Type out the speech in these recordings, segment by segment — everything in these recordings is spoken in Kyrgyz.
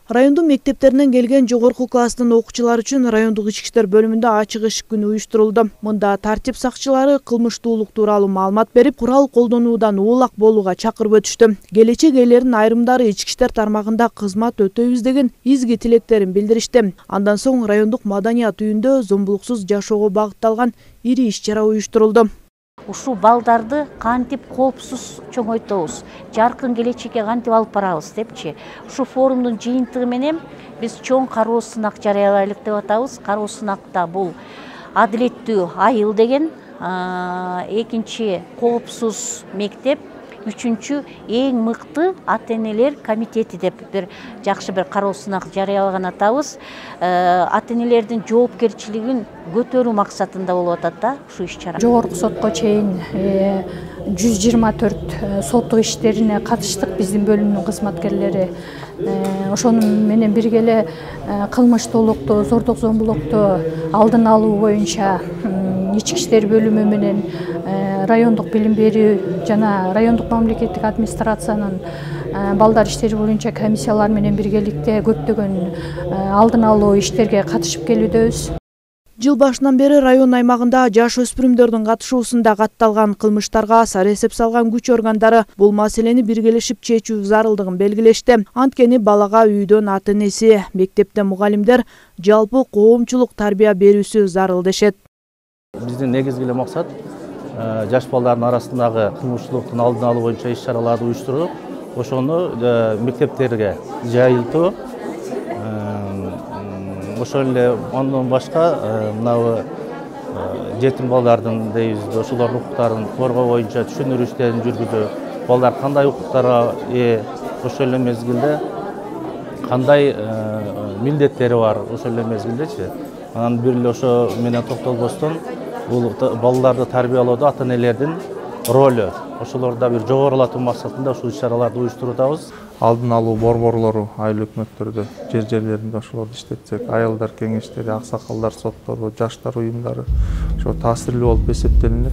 Райондун мектептеринен келген жогорку класстын окуучулары үчүн райондук ички иштер бөлүмүндө ачык эшик күнү уюштурулду. Мында тартип сакчылары кылмыштуулук тууралуу маалымат берип, курал колдонуудан уулак болууга чакырып өтүштү. Келечек ээлеринин айрымдары ички иштер тармагында кызмат өтөйбүз деген изги тилектерин билдиришти. Андан соң райондук маданият үйүндө зомбулуксуз жашоого багытталган ири иш-чара уюштурулду. Ушул балдарды кантип коопсуз чоңойтобуз, жаркын келечекке кантип алып барабыз депчи. Ушу форумдун жыйынтыгы менен биз чоң кароо сынак жарыялайлык деп атабыз. Кароо сынакта бул адилеттүү айыл деген, экинчи коопсуз мектеп, үчүнчү эң мыкты ата-энелер комитети деп бир жакшы бир кароо сынак жарыялаган атабыз. Ата-энелердин жоопкерчилигин көтөрүү максатында болуп атат да ушу иш-чара. Жогорку сотко чейин 124 соттук иштерине катыштык биздин бөлүмдүн кызматкерлери. Ошону менен бирге эле кылмыштуулукту, зордук зомбулукту алдын алуу боюнча ички иштер бөлүмү менен райондук билим берүү жана райондук мамлекеттик администрациянын балдар иштери боюнча комиссиялар менен биргеликте көптөгөн алдын алуу иштерге катышып келүүдөбүз. Жыл башынан бери район аймагында жаш өспүрүмдөрдүн катышуусунда катталган кылмыштарга сара эсеп салган күч органдары бул маселени биргелешип чечүү зарылдыгын белгилешти. Анткени балага үйдөн ата-энеси, мектепте мугалимдер жалпы коомчулук тарбия берүүсү зарыл дешет. Биздин негизги эле максат жаш балдардын арасындагы кылмыштуулуктун алдын алуу боюнча иш-чараларды уюштуруп, ошону мектептерге жайылтуу. Ошол эле андан башка мынабу жетим балдардын дейбиз, ошолордун укуктарын коргоо боюнча түшүндүрүү иштерин жүргүзүү, балдар кандай укуктарга ээ, ошол эле мезгилде кандай милдеттери бар, ошол эле мезгилдечи. Анан бир эле ошо менен токтолбостон бул балдарды тарбиялоодо ата-энелердин ролу, ошолорду да бир жогорулатуу максатында ушул иш-чараларды уюштуруудабыз. Алдын алуу борборлору айыл өкмөттөрдө, жер-жерлеринде ошолорду иштетсек, айылдар кеңештери, аксакалдар соттору, жаштар уюмдары ошо таасирлүү болуп эсептелинет.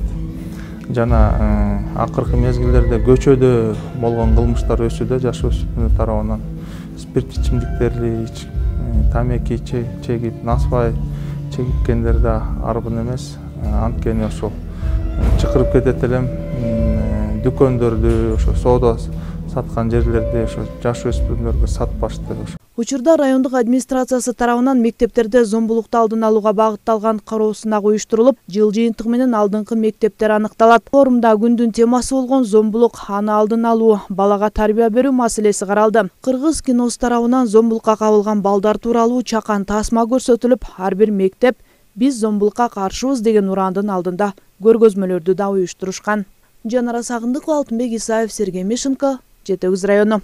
Жана акыркы мезгилдерде көчөдө болгон кылмыштар өсүүдө жаш өспүрүмдөр тарабынан спирт ичимдиктерди тамеки чегип, насыбай чегипкендер да арбын эмес. Анткени ошол чакырып кетет элем дүкөндөрдү, ошо соода саткан жерлерди ошо жаш өспүрүмдөргө сатпашты. Учурда райондук администрациясы тарабынан мектептерде зомбулукту алдын алууга багытталган кароо сынак уюштурулуп, жыл жыйынтыгы менен алдыңкы мектептер аныкталат. Форумда күндүн темасы болгон зомбулук, аны алдын алуу, балага тарбия берүү маселеси каралды. Кыргыз киносу тарабынан зомбулукка кабылган балдар тууралуу чакан тасма көрсөтүлүп, ар бир мектеп биз зомбулукка каршыбыз деген урандын алдында көргөзмөлөрдү да уюштурушкан. Жанара Сагындыкова, Алтынбек Исаев, Сергей Мишенко, Жетегиз району.